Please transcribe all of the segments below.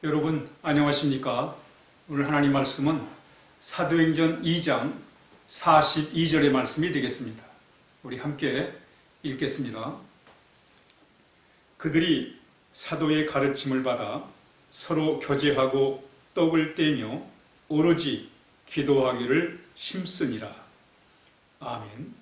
여러분 안녕하십니까? 오늘 하나님 말씀은 사도행전 2장 42절의 말씀이 되겠습니다. 우리 함께 읽겠습니다. 그들이 사도의 가르침을 받아 서로 교제하고 떡을 떼며 오로지 기도하기를 힘쓰니라. 아멘.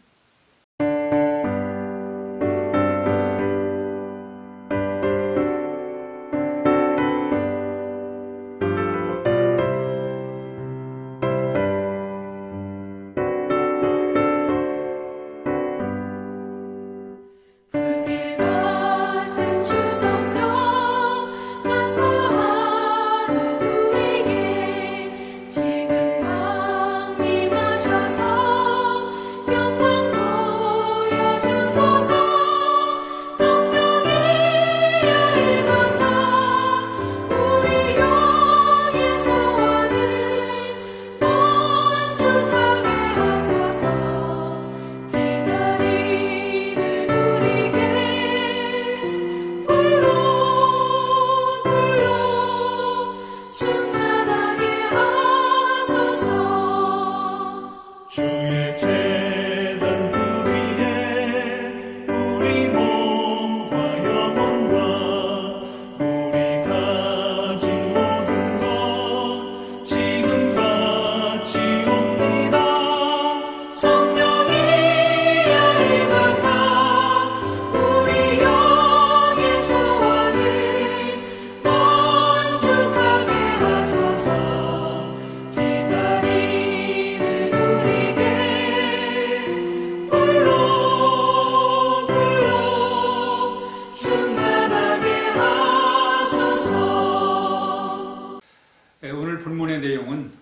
오늘 본문의 내용은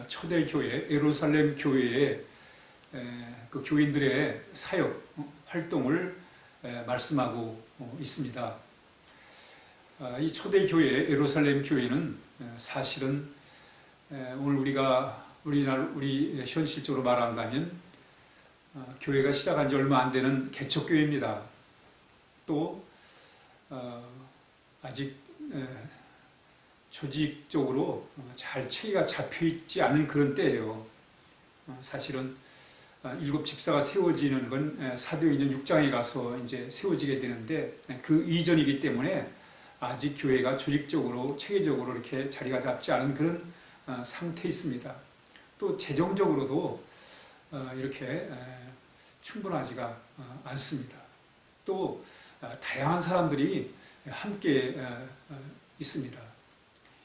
초대교회, 예루살렘 교회의 그 교인들의 사역 활동을 말씀하고 있습니다. 이 초대교회, 예루살렘 교회는 사실은 오늘 우리 현실적으로 말한다면 교회가 시작한 지 얼마 안 되는 개척교회입니다. 또 아직 조직적으로 잘 체계가 잡혀있지 않은 그런 때예요. 사실은 일곱 집사가 세워지는 건 사도행전 6장에 가서 이제 세워지게 되는데 그 이전이기 때문에 아직 교회가 조직적으로 체계적으로 이렇게 자리가 잡지 않은 그런 상태에 있습니다. 또 재정적으로도 이렇게 충분하지가 않습니다. 또 다양한 사람들이 함께 있습니다.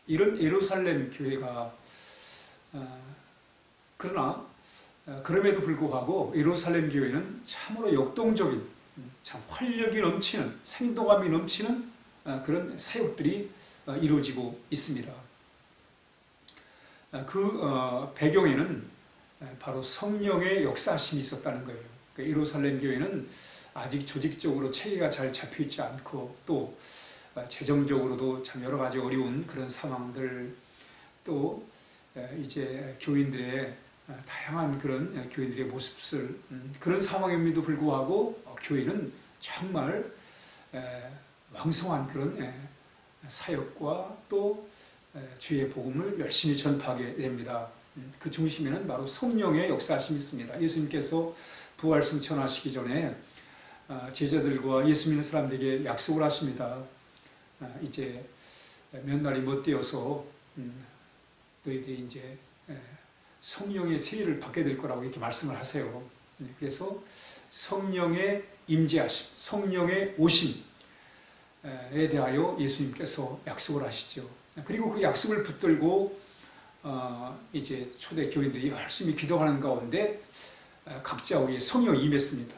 이런 예루살렘 교회가 그러나 그럼에도 불구하고 예루살렘 교회는 참으로 역동적인, 참 활력이 넘치는, 생동감이 넘치는 그런 사역들이 이루어지고 있습니다. 그 배경에는 바로 성령의 역사심이 있었다는 거예요. 그러니까 예루살렘 교회는 아직 조직적으로 체계가 잘 잡혀있지 않고 또 재정적으로도 참 여러 가지 어려운 그런 상황들, 또 이제 교인들의 다양한 그런 교인들의 모습을 그런 상황임에도 불구하고 교회는 정말 왕성한 그런 사역과 또 주의 복음을 열심히 전파하게 됩니다. 그 중심에는 바로 성령의 역사심이 있습니다. 예수님께서 부활 승천하시기 전에 제자들과 예수 믿는 사람들에게 약속을 하십니다. 이제 몇 날이 못 되어서 너희들이 이제 성령의 세례를 받게 될 거라고 이렇게 말씀을 하세요. 그래서 성령의 임재하심, 성령의 오심에 대하여 예수님께서 약속을 하시죠. 그리고 그 약속을 붙들고 이제 초대 교인들이 열심히 기도하는 가운데 각자 위에 성령이 임했습니다.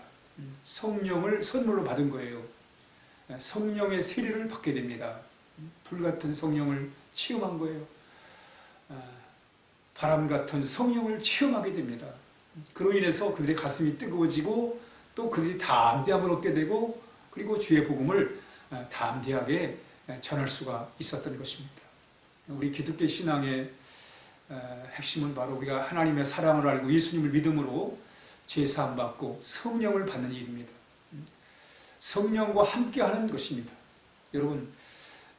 성령을 선물로 받은 거예요. 성령의 세례를 받게 됩니다. 불같은 성령을 체험한 거예요. 바람 같은 성령을 체험하게 됩니다. 그로 인해서 그들의 가슴이 뜨거워지고 또 그들이 담대함을 얻게 되고 그리고 주의 복음을 담대하게 전할 수가 있었던 것입니다. 우리 기독교 신앙의 핵심은 바로 우리가 하나님의 사랑을 알고 예수님을 믿음으로 제사함 받고 성령을 받는 일입니다. 성령과 함께하는 것입니다. 여러분,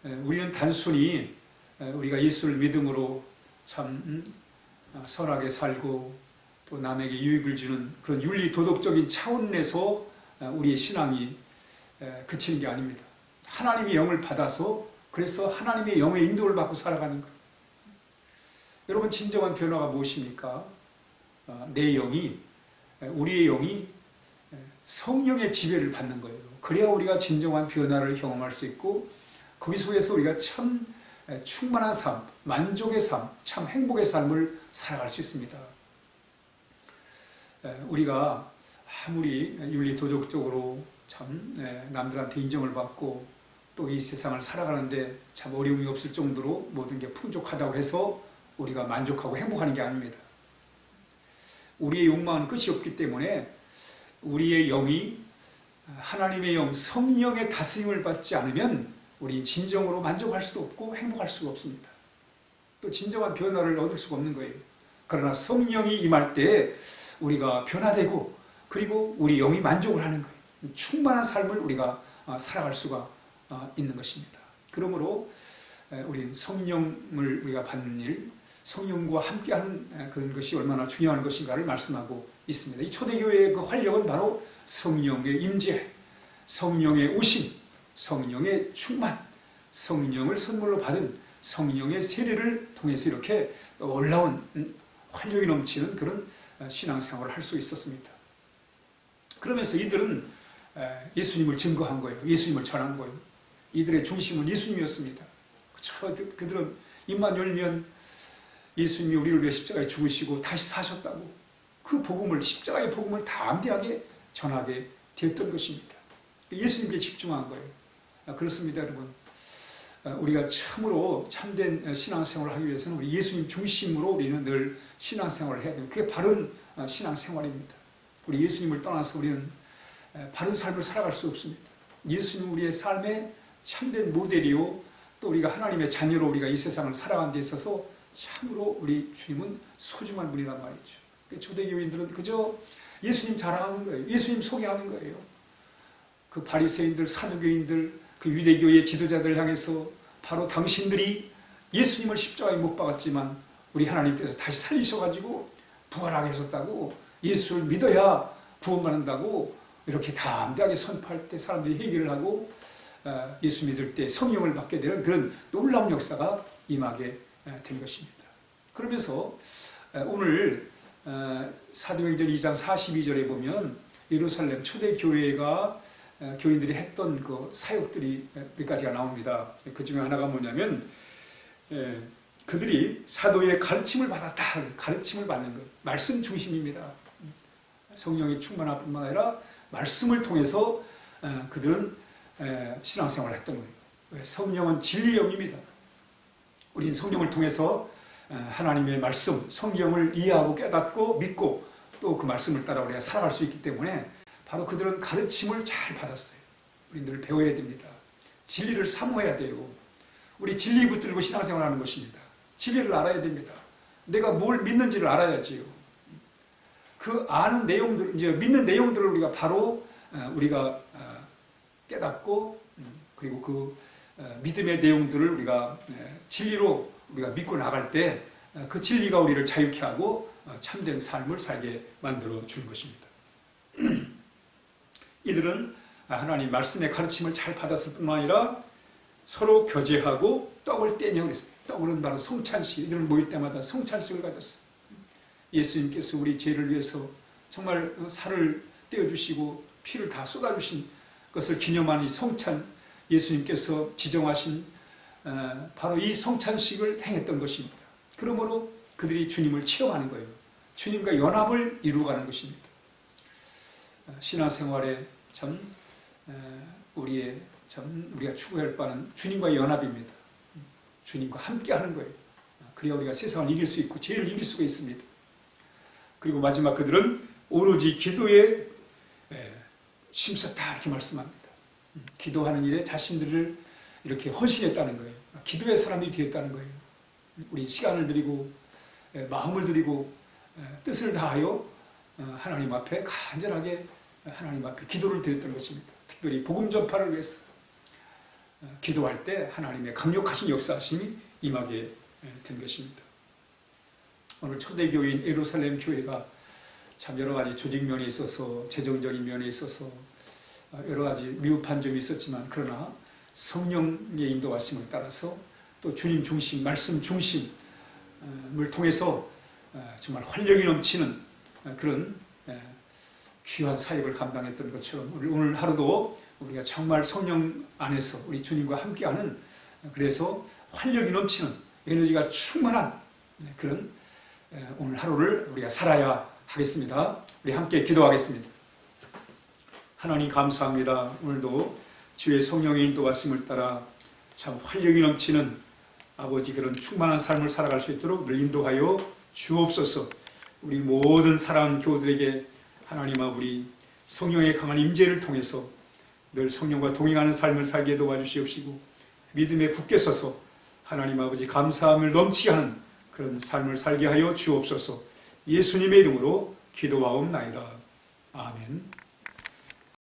우리는 단순히 우리가 예수를 믿음으로 참 선하게 살고 또 남에게 유익을 주는 그런 윤리 도덕적인 차원에서 우리의 신앙이 그치는 게 아닙니다. 하나님의 영을 받아서 그래서 하나님의 영의 인도를 받고 살아가는 거예요. 여러분 진정한 변화가 무엇입니까? 내 영이 우리의 영이 성령의 지배를 받는 거예요. 그래야 우리가 진정한 변화를 경험할 수 있고 거기 속에서 우리가 참 충만한 삶, 만족의 삶, 참 행복의 삶을 살아갈 수 있습니다. 우리가 아무리 윤리 도덕적으로 참 남들한테 인정을 받고 또 이 세상을 살아가는데 참 어려움이 없을 정도로 모든 게 풍족하다고 해서 우리가 만족하고 행복하는 게 아닙니다. 우리의 욕망은 끝이 없기 때문에 우리의 영이 하나님의 영, 성령의 다스림을 받지 않으면 우리는 진정으로 만족할 수도 없고 행복할 수가 없습니다. 또 진정한 변화를 얻을 수가 없는 거예요. 그러나 성령이 임할 때 우리가 변화되고 그리고 우리 영이 만족을 하는 거예요. 충만한 삶을 우리가 살아갈 수가 있는 것입니다. 그러므로 우리 성령을 우리가 받는 일, 성령과 함께하는 그런 것이 얼마나 중요한 것인가를 말씀하고 있습니다. 이 초대교회의 그 활력은 바로 성령의 임재, 성령의 오심, 성령의 충만, 성령을 선물로 받은 성령의 세례를 통해서 이렇게 올라온 활력이 넘치는 그런 신앙생활을 할 수 있었습니다. 그러면서 이들은 예수님을 증거한 거예요. 예수님을 전한 거예요. 이들의 중심은 예수님이었습니다. 그들은 입만 열면 예수님이 우리를 위해 십자가에 죽으시고 다시 사셨다고 그 복음을, 십자가의 복음을 다 담대하게 전하게 되었던 것입니다. 예수님께 집중한 거예요. 그렇습니다, 여러분. 우리가 참으로 참된 신앙생활을 하기 위해서는 우리 예수님 중심으로 우리는 늘 신앙생활을 해야 됩니다. 그게 바른 신앙생활입니다. 우리 예수님을 떠나서 우리는 바른 삶을 살아갈 수 없습니다. 예수님 우리의 삶의 참된 모델이요 또 우리가 하나님의 자녀로 우리가 이 세상을 살아가는 데 있어서 참으로 우리 주님은 소중한 분이란 말이죠. 초대교인들은 그저 예수님 자랑하는 거예요. 예수님 소개하는 거예요. 그 바리새인들, 사두개인들, 그 유대교의 지도자들 향해서 바로 당신들이 예수님을 십자가에 못 박았지만 우리 하나님께서 다시 살리셔가지고 부활하게 하셨다고 예수를 믿어야 구원받는다고 이렇게 담대하게 선포할 때 사람들이 회개를 하고 예수 믿을 때 성령을 받게 되는 그런 놀라운 역사가 임하게 된 것입니다. 그러면서 오늘 사도행전 2장 42절에 보면 예루살렘 초대교회가 교인들이 했던 그 사역들이 몇 가지가 나옵니다. 그 중에 하나가 뭐냐면 그들이 사도의 가르침을 받았다. 가르침을 받는 것. 말씀 중심입니다. 성령의 충만할 뿐만 아니라 말씀을 통해서 그들은 신앙생활을 했던 거예요. 성령은 진리의 영입니다. 우리는 성령을 통해서 하나님의 말씀, 성경을 이해하고 깨닫고 믿고 또 그 말씀을 따라 우리가 살아갈 수 있기 때문에 바로 그들은 가르침을 잘 받았어요. 우리 늘 배워야 됩니다. 진리를 사모해야 돼요. 우리 진리 붙들고 신앙생활하는 것입니다. 진리를 알아야 됩니다. 내가 뭘 믿는지를 알아야지요. 그 아는 내용들, 이제 믿는 내용들을 우리가 바로 우리가 깨닫고 그리고 그 믿음의 내용들을 우리가 진리로 우리가 믿고 나갈 때 그 진리가 우리를 자유케 하고 참된 삶을 살게 만들어 주는 것입니다. 이들은 하나님 말씀의 가르침을 잘 받았을 뿐만 아니라 서로 교제하고 떡을 떼며 그랬습니다. 떡은 바로 성찬식. 이들은 모일 때마다 성찬식을 가졌어요. 예수님께서 우리 죄를 위해서 정말 살을 떼어주시고 피를 다 쏟아주신 것을 기념한 이 성찬, 예수님께서 지정하신 바로 이 성찬식을 행했던 것입니다. 그러므로 그들이 주님을 체험하는 거예요. 주님과 연합을 이루어가는 것입니다. 신앙생활에 참 우리가 추구할 바는 주님과의 연합입니다. 주님과 함께하는 거예요. 그래야 우리가 세상을 이길 수 있고 죄를 이길 수가 있습니다. 그리고 마지막 그들은 오로지 기도에 힘썼다 이렇게 말씀합니다. 기도하는 일에 자신들을 이렇게 헌신했다는 거예요. 기도의 사람이 되었다는 거예요. 우리 시간을 드리고 마음을 드리고 뜻을 다하여 하나님 앞에 간절하게 하나님 앞에 기도를 드렸던 것입니다. 특별히 복음 전파를 위해서 기도할 때 하나님의 강력하신 역사하심이 임하게 된 것입니다. 오늘 초대교회인 예루살렘 교회가 참 여러 가지 조직면에 있어서 재정적인 면에 있어서 여러 가지 미흡한 점이 있었지만 그러나 성령의 인도하심을 따라서 또 주님 중심, 말씀 중심을 통해서 정말 활력이 넘치는 그런 귀한 사역을 감당했던 것처럼 오늘 하루도 우리가 정말 성령 안에서 우리 주님과 함께하는 그래서 활력이 넘치는 에너지가 충만한 그런 오늘 하루를 우리가 살아야 하겠습니다. 우리 함께 기도하겠습니다. 하나님 감사합니다. 오늘도 주의 성령의 인도하심을 따라 참 활력이 넘치는 아버지 그런 충만한 삶을 살아갈 수 있도록 늘 인도하여 주옵소서. 우리 모든 사랑하는 교우들에게 하나님 아버지 성령의 강한 임재를 통해서 늘 성령과 동행하는 삶을 살게 도와주시옵시고 믿음에 굳게 서서 하나님 아버지 감사함을 넘치게 하는 그런 삶을 살게 하여 주옵소서. 예수님의 이름으로 기도하옵나이다. 아멘.